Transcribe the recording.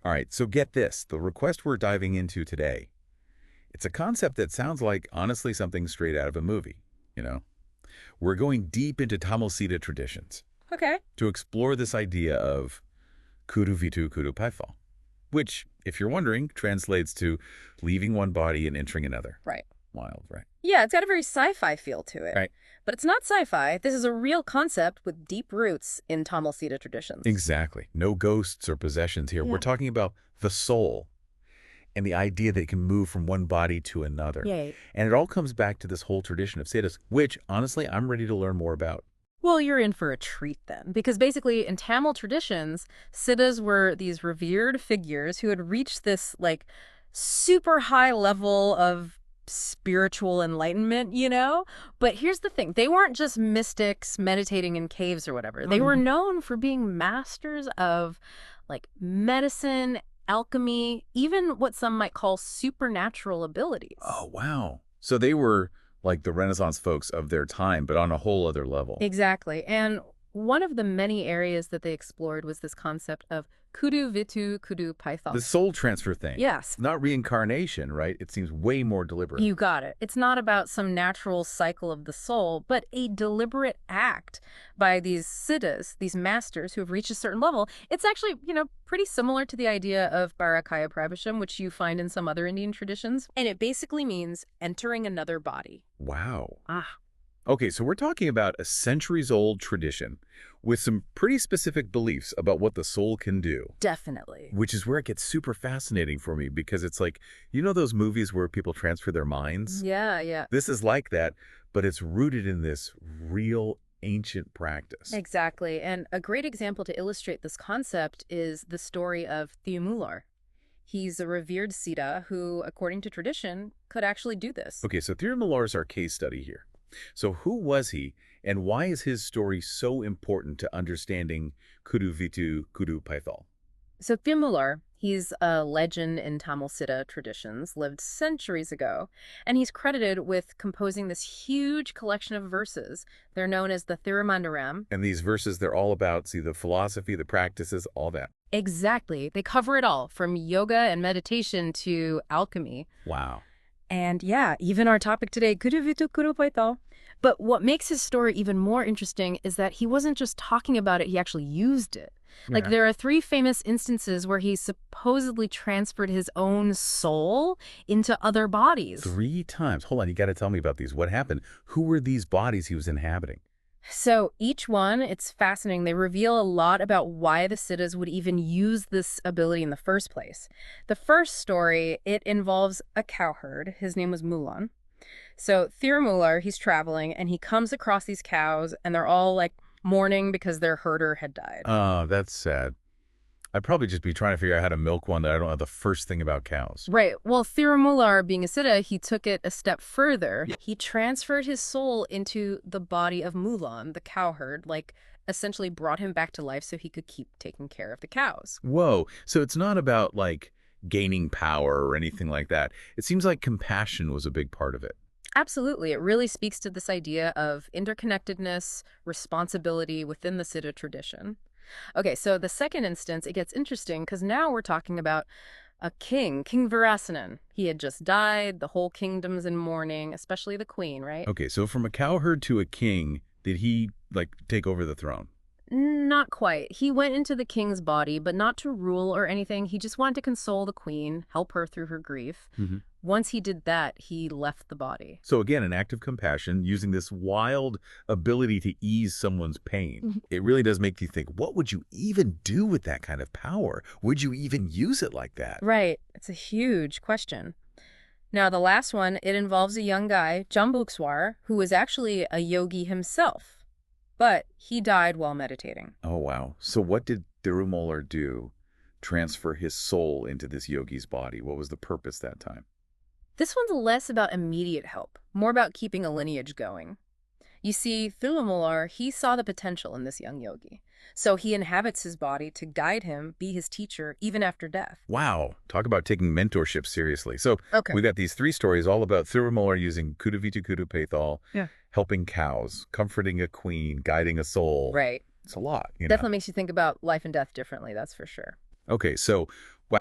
All right, so get this. The request we're diving into today, it's a concept that sounds like, honestly, something straight out of a movie, you know? We're going deep into Tamil Sita traditions Okay. to explore this idea of kudu vitu kudu paithal, which, if you're wondering, translates to leaving one body and entering another. Right. Wild, right? Yeah, it's got a very sci-fi feel to it. Right. But it's not sci-fi. This is a real concept with deep roots in Tamil Sita traditions. Exactly. No ghosts or possessions here. Yeah. We're talking about the soul and the idea that it can move from one body to another. Yay. And it all comes back to this whole tradition of siddhas, which, honestly, I'm ready to learn more about. Well, you're in for a treat then, because basically in Tamil traditions, siddhas were these revered figures who had reached this, like, super high level of spiritual enlightenment, you know? But here's the thing. They weren't just mystics meditating in caves or whatever. They were known for being masters of, like, medicine, alchemy, even what some might call supernatural abilities. Oh, wow. So they were like the Renaissance folks of their time, but on a whole other level. Exactly. And one of the many areas that they explored was this concept of kudu vitu kudu paithal. The soul transfer thing. Yes. Not reincarnation, right? It seems way more deliberate. You got it. It's not about some natural cycle of the soul, but a deliberate act by these siddhas, these masters who have reached a certain level. It's actually, pretty similar to the idea of Bharakaya Prabhasham, which you find in some other Indian traditions. And it basically means entering another body. Wow. Ah. Okay, so we're talking about a centuries-old tradition with some pretty specific beliefs about what the soul can do. Definitely. Which is where it gets super fascinating for me because it's like, you know those movies where people transfer their minds? Yeah, yeah. This is like that, but it's rooted in this real ancient practice. Exactly. And a great example to illustrate this concept is the story of Thirumalar. He's a revered Siddha who, according to tradition, could actually do this. Okay, so Thirumalar is our case study here. So who was he, and why is his story so important to understanding Kudu Vitu Kudu Paithal? So Thirumalar, he's a legend in Tamil Siddha traditions, lived centuries ago, and he's credited with composing this huge collection of verses. They're known as the Thirumandaram. And these verses, they're all about, see, the philosophy, the practices, all that. Exactly. They cover it all, from yoga and meditation to alchemy. Wow. And yeah, even our topic today, Kudu Vitu Kudu Paithal. But what makes his story even more interesting is that he wasn't just talking about it, he actually used it. Like, there are 3 famous instances where he supposedly transferred his own soul into other bodies. 3 times. Hold on, you got to tell me about these. What happened? Who were these bodies he was inhabiting? So each one, it's fascinating. They reveal a lot about why the siddhas would even use this ability in the first place. The first story, it involves a cowherd. His name was Mulan. So Thirumalar, he's traveling, and he comes across these cows, and they're all, like, mourning because their herder had died. Oh, that's sad. I'd probably just be trying to figure out how to milk one that I don't know the first thing about cows. Right. Well, Thirumalar, being a siddha, he took it a step further. He transferred his soul into the body of Mulan, the cowherd, like essentially brought him back to life so he could keep taking care of the cows. Whoa. So it's not about, like, gaining power or anything like that. It seems like compassion was a big part of it. Absolutely. It really speaks to this idea of interconnectedness, responsibility within the siddha tradition. Okay, so the second instance, it gets interesting because now we're talking about a king, King Virasanan. He had just died, the whole kingdom's in mourning, especially the queen, right? Okay, so from a cowherd to a king, did he, like, take over the throne? Not quite. He went into the king's body, but not to rule or anything. He just wanted to console the queen, help her through her grief. Once he did that, he left the body. So again, an act of compassion, using this wild ability to ease someone's pain. It really does make you think, what would you even do with that kind of power? Would you even use it like that? Right. It's a huge question. Now, the last one, it involves a young guy, Jambukswar, who was actually a yogi himself. But he died while meditating. Oh, wow. So what did Thirumalar do? Transfer his soul into this yogi's body? What was the purpose that time? This one's less about immediate help, more about keeping a lineage going. You see, Thirumalar, he saw the potential in this young yogi. So he inhabits his body to guide him, be his teacher, even after death. Wow. Talk about taking mentorship seriously. So Okay. we got these 3 stories all about Thirumalar using Kudu Vitu Kudu Paithal, helping cows, comforting a queen, guiding a soul. Right. It's a lot. Definitely makes you think about life and death differently, that's for sure. Okay, so